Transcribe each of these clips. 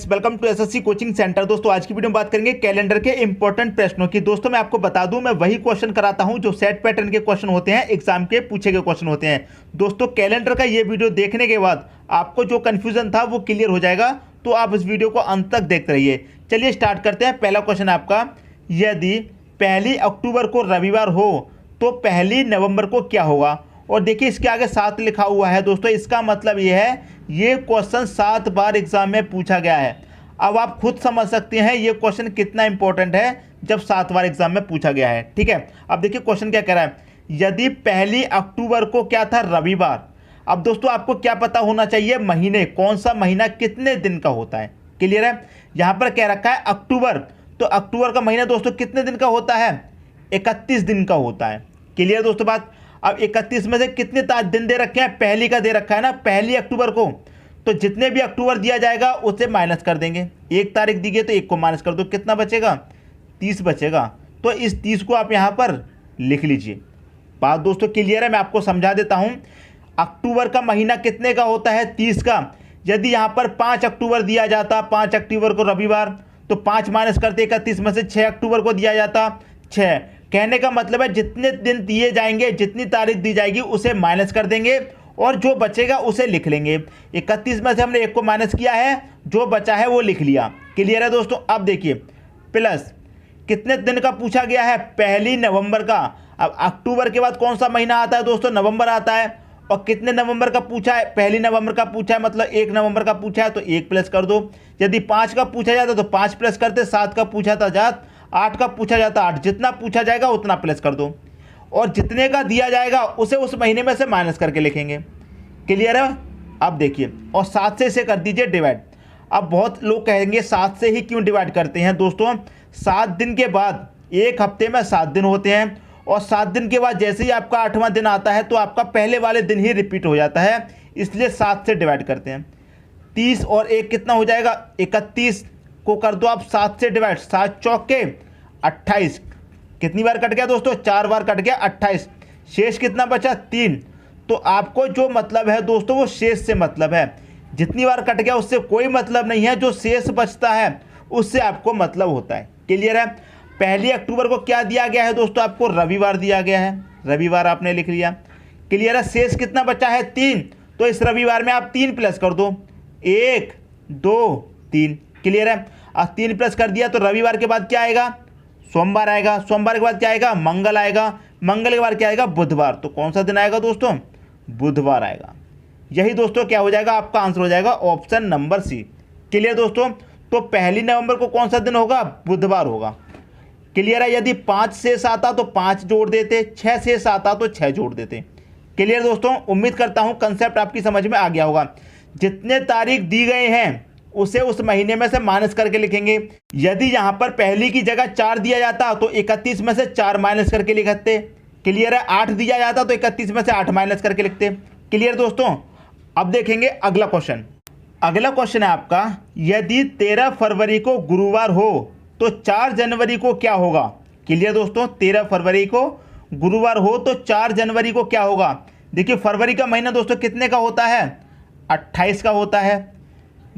Welcome to SSC coaching centre. दोस्तों आज की वीडियो में बात करेंगे कैलेंडर के इंपॉर्टेंट प्रश्नों की। दोस्तों मैं आपको बता दूं, मैं वही क्वेश्चन कराता हूं जो सेट पैटर्न के क्वेश्चन होते हैं, एग्जाम के पूछे गए क्वेश्चन होते हैं। दोस्तों कैलेंडर का ये वीडियो देखने के बाद आपको जो कंफ्यूजन था वो क्लियर हो जाएगा, तो आप इस वीडियो को अंत तक देखते रहिए। चलिए स्टार्ट करते हैं। पहला क्वेश्चन आपका, यदि 1 अक्टूबर को रविवार हो तो 1 नवंबर को क्या होगा। और देखिए इसके आगे 7 लिखा हुआ है। दोस्तों इसका मतलब ये है, ये क्वेश्चन 7 बार एग्जाम में पूछा गया है। अब आप खुद समझ सकते हैं ये क्वेश्चन कितना इंपॉर्टेंट है जब 7 बार एग्जाम में पूछा गया है। ठीक है, अब देखिए क्वेश्चन क्या कह रहा है, यदि 1 अक्टूबर को क्या था, रविवार। अब दोस्तों आपको क्या पता होना चाहिए, महीने, कौन सा महीना कितने दिन का होता है। क्लियर है, यहां पर कह रखा है अक्टूबर, तो अक्टूबर का महीना दोस्तों कितने दिन का होता है, 31 दिन का होता है। क्लियर दोस्तों बात। अब 31 में से कितने दिन दे रखे हैं, पहली का दे रखा है ना, 1 अक्टूबर को, तो जितने भी अक्टूबर दिया जाएगा उसे माइनस कर देंगे। 1 तारीख दी गई तो 1 को माइनस कर दो, कितना बचेगा, 30 बचेगा। तो इस 30 को आप यहाँ पर लिख लीजिए। बात दोस्तों क्लियर है, मैं आपको समझा देता हूँ। अक्टूबर का महीना कितने का होता है, 30 का। यदि यहाँ पर 5 अक्टूबर दिया जाता, 5 अक्टूबर को रविवार, तो 5 माइनस करते 31 में से 6 अक्टूबर को दिया जाता 6। कहने का मतलब है जितने दिन दिए जाएंगे, जितनी तारीख दी जाएगी उसे माइनस कर देंगे और जो बचेगा उसे लिख लेंगे। 31 में से हमने 1 को माइनस किया है, जो बचा है वो लिख लिया। क्लियर है दोस्तों। अब देखिए प्लस कितने दिन का पूछा गया है, 1 नवंबर का। अब अक्टूबर के बाद कौन सा महीना आता है दोस्तों, नवंबर आता है। और कितने नवंबर का पूछा है, 1 नवंबर का पूछा है, मतलब 1 नवंबर का पूछा है तो 1 प्लस कर दो। यदि 5 का पूछा जाता तो 5 प्लस करते, 7 का पूछा था 7, 8 का पूछा जाता 8, जितना पूछा जाएगा उतना प्लस कर दो। और जितने का दिया जाएगा उसे उस महीने में से माइनस करके लिखेंगे। क्लियर है। अब देखिए, और 7 से इसे कर दीजिए डिवाइड। अब बहुत लोग कहेंगे 7 से ही क्यों डिवाइड करते हैं। दोस्तों 7 दिन के बाद, एक हफ्ते में 7 दिन होते हैं, और 7 दिन के बाद जैसे ही आपका 8वां दिन आता है तो आपका पहले वाले दिन ही रिपीट हो जाता है, इसलिए 7 से डिवाइड करते हैं। 30 और 1 कितना हो जाएगा, 31 को कर दो आप 7 से डिवाइड, 7 चौके 28। कितनी बार कट गया दोस्तों, 4 बार कट गया, 28। शेष कितना बचा, 3। तो आपको जो मतलब है दोस्तों वो शेष से मतलब है। जितनी बार कट गया उससे कोई मतलब नहीं है, जो शेष बचता है उससे आपको मतलब होता है। क्लियर है। 1 अक्टूबर को क्या दिया गया है दोस्तों, आपको रविवार दिया गया है, रविवार आपने लिख लिया। क्लियर है। शेष कितना बचा है, 3, तो इस रविवार में आप 3 प्लस कर दो, 1 2 3। क्लियर है। अब 3 प्लस कर दिया तो रविवार के बाद क्या आएगा, सोमवार आएगा। सोमवार के बाद क्या आएगा, मंगल आएगा। मंगल के बाद क्या आएगा, बुधवार। तो कौन सा दिन आएगा दोस्तों, बुधवार आएगा। यही दोस्तों क्या हो जाएगा, आपका आंसर हो जाएगा ऑप्शन नंबर सी। क्लियर दोस्तों। तो 1 नवंबर को कौन सा दिन होगा, बुधवार होगा। क्लियर है। यदि 5 शेष आता तो 5 जोड़ देते, 6 शेष आता तो 6 जोड़ देते। क्लियर दोस्तों। उम्मीद करता हूं कंसेप्ट आपकी समझ में आ गया होगा। जितने तारीख दी गए हैं उसे उस महीने में से माइनस करके लिखेंगे। यदि यहां पर 1 की जगह 4 दिया जाता तो 31 में से 4 माइनस करके लिखते। क्लियर है। 8 दिया जाता तो 31 में से 8 माइनस करके लिखते। क्लियर दोस्तों। अब देखेंगे अगला क्वेश्चन। अगला क्वेश्चन है आपका, यदि 13 फरवरी को गुरुवार हो तो 4 जनवरी को क्या होगा। क्लियर दोस्तों। 13 फरवरी को गुरुवार हो तो 4 जनवरी को क्या होगा। देखिए फरवरी का महीना दोस्तों कितने का होता है, 28 का होता है।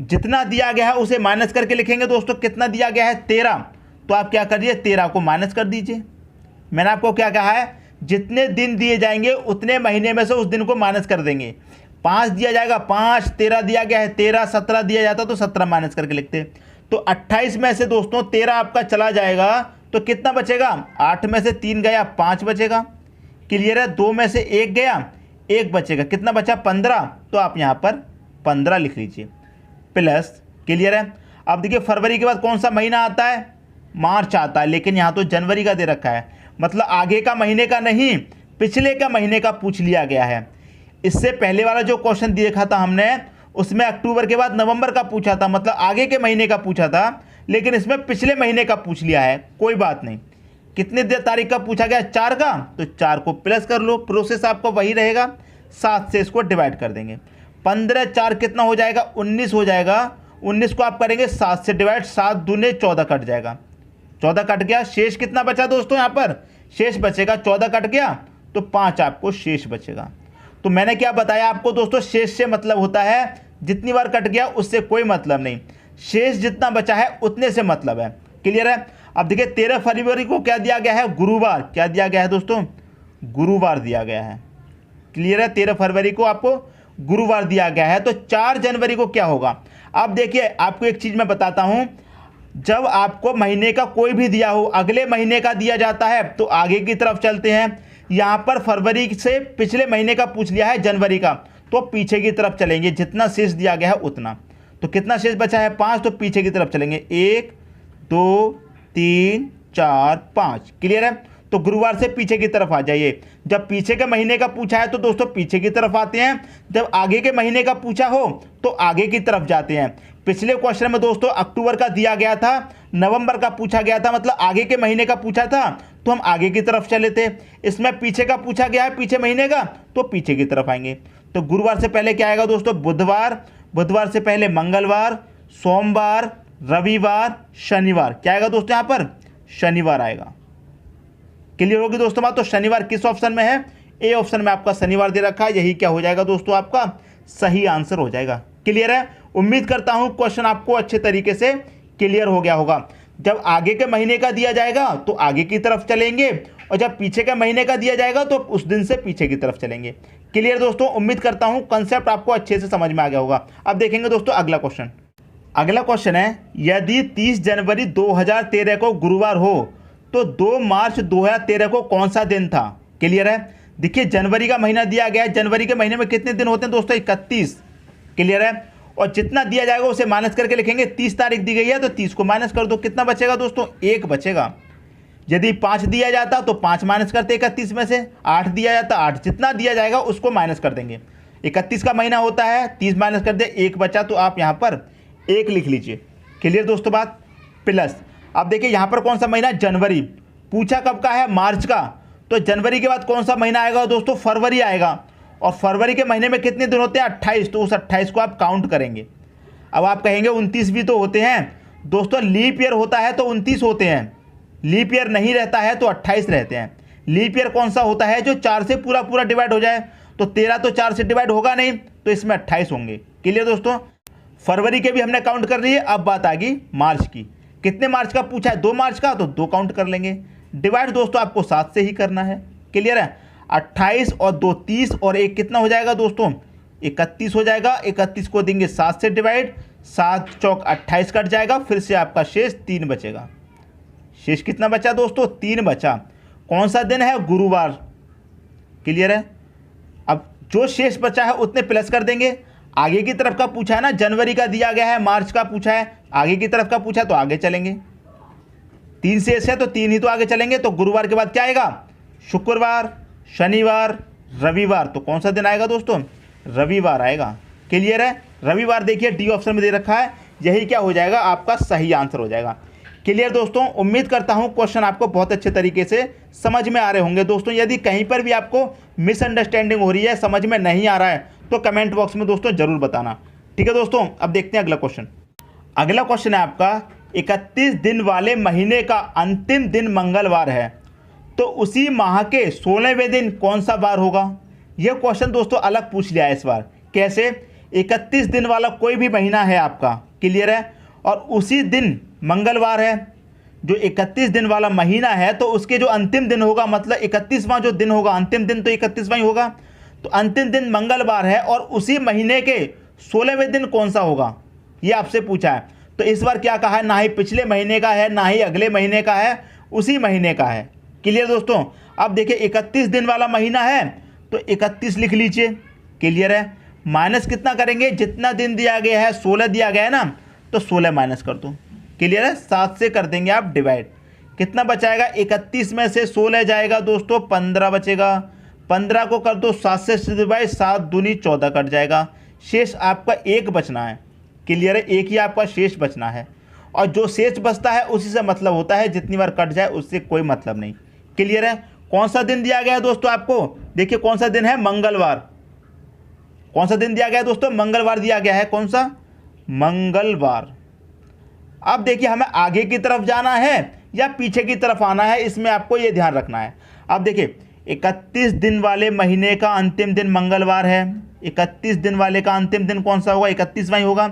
जितना दिया गया है उसे माइनस करके लिखेंगे दोस्तों। कितना दिया गया है, 13, तो आप क्या करिए, 13 को माइनस कर दीजिए। मैंने आपको क्या कहा है, जितने दिन दिए जाएंगे उतने महीने में से उस दिन को माइनस कर देंगे। 5 दिया जाएगा 5, 13 दिया गया है 13, 17 दिया जाता तो 17 माइनस करके लिखते। तो 28 में से दोस्तों 13 आपका चला जाएगा तो कितना बचेगा, 8 में से 3 गया 5 बचेगा। क्लियर है। 2 में से 1 गया 1 बचेगा, कितना बचा, 15। तो आप यहाँ पर 15 लिख लीजिए प्लस। क्लियर है। अब देखिए फरवरी के बाद कौन सा महीना आता है, मार्च आता है, लेकिन यहाँ तो जनवरी का दे रखा है, मतलब आगे का महीने का नहीं, पिछले का महीने का पूछ लिया गया है। इससे पहले वाला जो क्वेश्चन देखा था हमने उसमें अक्टूबर के बाद नवंबर का पूछा था, मतलब आगे के महीने का पूछा था, लेकिन इसमें पिछले महीने का पूछ लिया है। कोई बात नहीं। कितने तारीख का पूछा गया, 4 का, तो 4 को प्लस कर लो, प्रोसेस आपका वही रहेगा। 7 से इसको डिवाइड कर देंगे। 15 4 कितना हो जाएगा, 19 हो जाएगा। 19 को आप करेंगे 7 से डिवाइड, 7 दूने 14 कट जाएगा, 14 कट गया। शेष कितना बचा दोस्तों, यहाँ पर शेष बचेगा, 14 कट गया तो 5 आपको शेष बचेगा। तो मैंने क्या बताया आपको दोस्तों, शेष से मतलब होता है जितनी बार कट गया उससे कोई मतलब नहीं। शेष जितना बचा है उतने से मतलब है। क्लियर है। अब देखिए 13 फरवरी को क्या दिया गया है, गुरुवार। क्या दिया गया है दोस्तों, गुरुवार दिया गया है। क्लियर है, 13 फरवरी को आपको गुरुवार दिया गया है। तो 4 जनवरी को क्या होगा। अब देखिए आपको एक चीज मैं बताता हूं, जब आपको महीने का कोई भी दिया हो, अगले महीने का दिया जाता है तो आगे की तरफ चलते हैं। यहां पर फरवरी से पिछले महीने का पूछ लिया है, जनवरी का, तो पीछे की तरफ चलेंगे, जितना शेष दिया गया है उतना। तो कितना शेष बचा है, 5, तो पीछे की तरफ चलेंगे, 1 2 3 4 5। क्लियर है। तो गुरुवार से पीछे की तरफ आ जाइए। जब पीछे के महीने का पूछा है तो दोस्तों पीछे की तरफ आते हैं, जब आगे के महीने का पूछा हो तो आगे की तरफ जाते हैं। पिछले क्वेश्चन में दोस्तों अक्टूबर का दिया गया था, नवंबर का पूछा गया था, मतलब आगे के महीने का पूछा था तो हम आगे की तरफ चले थे। इसमें पीछे का पूछा गया है, पीछे महीने का, तो पीछे की तरफ आएंगे। तो गुरुवार से पहले क्या आएगा दोस्तों, बुधवार, बुधवार से पहले मंगलवार, सोमवार, रविवार, शनिवार। क्या आएगा दोस्तों, यहाँ पर शनिवार आएगा। क्लियर होगी दोस्तों बात। तो शनिवार किस ऑप्शन में है, ए ऑप्शन में आपका शनिवार दे रखा है। यही क्या हो जाएगा दोस्तों, आपका सही आंसर हो जाएगा। क्लियर है। उम्मीद करता हूं क्वेश्चन आपको अच्छे तरीके से क्लियर हो गया होगा। जब आगे के महीने का दिया जाएगा तो आगे की तरफ चलेंगे, और जब पीछे के महीने का दिया जाएगा तो उस दिन से पीछे की तरफ चलेंगे। क्लियर दोस्तों, उम्मीद करता हूं कंसेप्ट आपको अच्छे से समझ में आ गया होगा। अब देखेंगे दोस्तों अगला क्वेश्चन। अगला क्वेश्चन है, यदि 30 जनवरी 2013 को गुरुवार हो तो 2 मार्च 2013 को कौन सा दिन था। क्लियर है। देखिए जनवरी का महीना दिया गया है, जनवरी के महीने में कितने दिन होते हैं दोस्तों, 31। क्लियर है। और जितना दिया जाएगा उसे माइनस करके लिखेंगे। 30 तारीख दी गई है तो 30 को माइनस कर दो, कितना बचेगा दोस्तों, 1 बचेगा। यदि 5 दिया जाता तो 5 माइनस करते 31 में से, 8 दिया जाता 8, जितना दिया जाएगा उसको माइनस कर देंगे। 31 का महीना होता है, 30 माइनस कर दे, 1 बचा, तो आप यहाँ पर 1 लिख लीजिए। क्लियर दोस्तों बात। प्लस अब देखिए यहाँ पर कौन सा महीना, जनवरी। पूछा कब का है, मार्च का, तो जनवरी के बाद कौन सा महीना आएगा दोस्तों, फरवरी आएगा। और फरवरी के महीने में कितने दिन होते हैं, 28, तो उस 28 को आप काउंट करेंगे। अब आप कहेंगे 29 भी तो होते हैं दोस्तों, लीप ईयर होता है तो 29 होते हैं, लीप ईयर नहीं रहता है तो 28 रहते हैं। लीप ईयर कौन सा होता है, जो 4 से पूरा पूरा डिवाइड हो जाए, तो 13 तो 4 से डिवाइड होगा नहीं, तो इसमें 28 होंगे। क्लियर दोस्तों। फरवरी के भी हमने काउंट कर लिए। अब बात आ गई मार्च की। कितने मार्च का पूछा है, 2 मार्च का, तो 2 काउंट कर लेंगे। डिवाइड दोस्तों आपको 7 से ही करना है। क्लियर है। 28 और 2 30 और 1 कितना हो जाएगा दोस्तों, 31 हो जाएगा। 31 को देंगे 7 से डिवाइड, 7 चौक 28 कट जाएगा, फिर से आपका शेष 3 बचेगा। शेष कितना बचा दोस्तों, 3 बचा। कौन सा दिन है, गुरुवार। क्लियर है। अब जो शेष बचा है उतने प्लस कर देंगे। आगे की तरफ का पूछा है ना, जनवरी का दिया गया है, मार्च का पूछा है, आगे की तरफ का पूछा तो आगे चलेंगे। 3 शेष है तो 3 ही तो आगे चलेंगे। तो गुरुवार के बाद क्या आएगा, शुक्रवार, शनिवार, रविवार। तो कौन सा दिन आएगा दोस्तों, रविवार आएगा। क्लियर है। रविवार देखिए डी ऑप्शन में दे रखा है, यही क्या हो जाएगा, आपका सही आंसर हो जाएगा। क्लियर दोस्तों, उम्मीद करता हूं क्वेश्चन आपको बहुत अच्छे तरीके से समझ में आ रहे होंगे। दोस्तों यदि कहीं पर भी आपको मिसअंडरस्टैंडिंग हो रही है, समझ में नहीं आ रहा है, तो कमेंट बॉक्स में दोस्तों जरूर बताना। ठीक है दोस्तों। अब देखते हैं अगला क्वेश्चन। अगला क्वेश्चन है आपका, 31 दिन वाले महीने का अंतिम दिन मंगलवार है तो उसी माह के 16वें दिन कौन सा बार होगा। यह क्वेश्चन दोस्तों अलग पूछ लिया है इस बार। कैसे, 31 दिन वाला कोई भी महीना है आपका, क्लियर है, और उसी दिन मंगलवार है। जो 31 दिन वाला महीना है तो उसके जो अंतिम दिन होगा, मतलब 31वां जो दिन होगा, अंतिम दिन तो 31वां ही होगा, तो अंतिम दिन मंगलवार है, और उसी महीने के 16वें दिन कौन सा होगा, ये आपसे पूछा है। तो इस बार क्या कहा है, ना ही पिछले महीने का है ना ही अगले महीने का है, उसी महीने का है। क्लियर दोस्तों। अब देखिए 31 दिन वाला महीना है तो 31 लिख लीजिए। क्लियर है। माइनस कितना करेंगे, जितना दिन दिया गया है, 16 दिया गया है ना, तो 16 माइनस कर दो। क्लियर है। 7 से कर देंगे आप डिवाइड, कितना बचाएगा, 31 में से 16 जाएगा दोस्तों, 15 बचेगा। 15 को कर दो 7 से डिवाइड, 7 दूनी 14 कट जाएगा। शेष आपका 1 बचना है। क्लियर है। 1 ही आपका शेष बचना है, और जो शेष बचता है उसी से मतलब होता है, जितनी बार कट जाए उससे कोई मतलब नहीं। क्लियर है। कौन सा दिन दिया गया है दोस्तों आपको, देखिए कौन सा दिन है, मंगलवार। कौन सा दिन दिया गया है दोस्तों, मंगलवार दिया गया है। कौन सा, मंगलवार। अब देखिए हमें आगे की तरफ जाना है या पीछे की तरफ आना है, इसमें आपको ये ध्यान रखना है। अब देखिए 31 दिन वाले महीने का अंतिम दिन मंगलवार है, 31 दिन वाले का अंतिम दिन कौन सा होगा, 31वां ही होगा।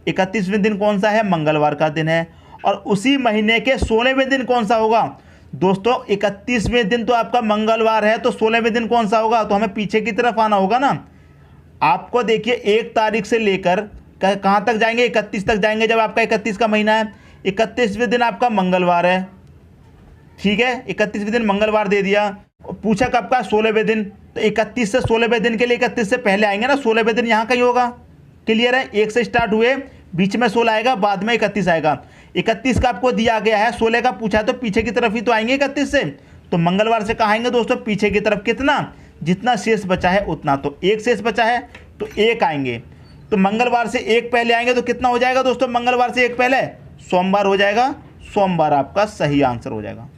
31वें दिन कौन सा है? मंगलवार का दिन है। और उसी महीने के 16वें दिन कौन सा होगा? दोस्तों 31वें दिन तो आपका मंगलवार है, तो 16वें दिन कौन सा होगा? तो हमें पीछे की तरफ आना होगा ना। आपको देखिए 1 तारीख से लेकर कहाँ तक जाएंगे? 31 तक जाएंगे, जब आपका 31 का महीना है। 31वें दिन आपका मंगलवार है, ठीक है, 31वें दिन मंगलवार दे दिया। पूछा कब का? 16वें दिन। तो 31 से 16वें दिन के लिए 31 से पहले आएंगे ना, 16वें दिन यहाँ कहीं होगा। क्लियर है? 1 से स्टार्ट हुए, बीच में 16 आएगा, बाद में 31 आएगा। 31 का आपको दिया गया है, 16 का पूछा तो पीछे की तरफ ही तो आएंगे 31 से। तो मंगलवार से कहाँ आएंगे दोस्तों? पीछे की तरफ। कितना? जितना शेष बचा है उतना। तो 1 शेष बचा है तो 1 आएंगे। तो मंगलवार से 1 पहले आएंगे तो कितना हो जाएगा दोस्तों? मंगलवार से 1 पहले सोमवार हो जाएगा। सोमवार आपका सही आंसर हो जाएगा।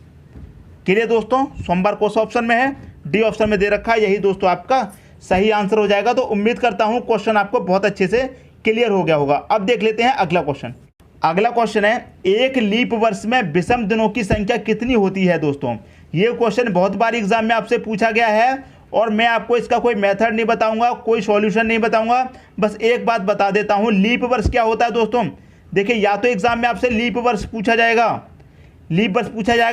क्लियर दोस्तों? सोमवार कौन सा ऑप्शन में है? डी ऑप्शन में दे रखा है, यही दोस्तों आपका सही आंसर हो जाएगा। तो उम्मीद करता हूं क्वेश्चन आपको बहुत अच्छे से क्लियर हो गया होगा। अब देख लेते हैं अगला क्वेश्चन। अगला क्वेश्चन है, एक लीप वर्ष में विषम दिनों की संख्या कितनी होती है? दोस्तों ये क्वेश्चन बहुत बार एग्जाम में आपसे पूछा गया है, और मैं आपको इसका कोई मेथड नहीं बताऊंगा, कोई सॉल्यूशन नहीं बताऊंगा। बस एक बात बता देता हूं, लीप वर्ष क्या होता है दोस्तों? देखिए, या तो एग्जाम में आपसे लीप वर्ष पूछा जाएगा,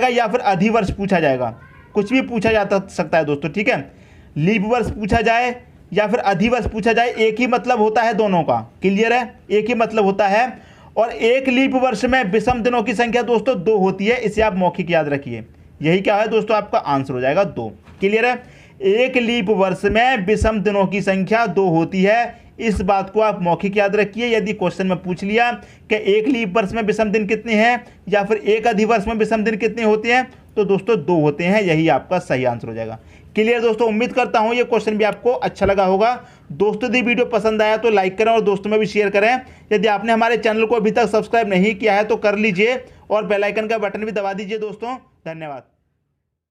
या फिर अधिवर्ष पूछा जाएगा। कुछ भी पूछा जा सकता है दोस्तों, ठीक है। लीप वर्ष पूछा जाए या फिर अधिवर्ष पूछा जाए, एक ही मतलब होता है दोनों का। क्लियर है? एक ही मतलब होता है। और एक लीप वर्ष में विषम दिनों की संख्या दोस्तों 2 होती है। इसे आप मौखिक याद रखिए। यही क्या है दोस्तों? आपका आंसर हो जाएगा 2। क्लियर है? एक लीप वर्ष में विषम दिनों की संख्या 2 होती है। इस बात को आप मौखिक याद रखिए। यदि क्वेश्चन में पूछ लिया कि एक लीप वर्ष में विषम दिन कितने हैं या फिर एक अधिवर्ष में विषम दिन कितने होते हैं, तो दोस्तों 2 होते हैं। यही आपका सही आंसर हो जाएगा। क्लियर दोस्तों? उम्मीद करता हूं ये क्वेश्चन भी आपको अच्छा लगा होगा। दोस्तों यदि वीडियो पसंद आया तो लाइक करें और दोस्तों में भी शेयर करें। यदि आपने हमारे चैनल को अभी तक सब्सक्राइब नहीं किया है तो कर लीजिए, और बेल आइकन का बटन भी दबा दीजिए दोस्तों। धन्यवाद।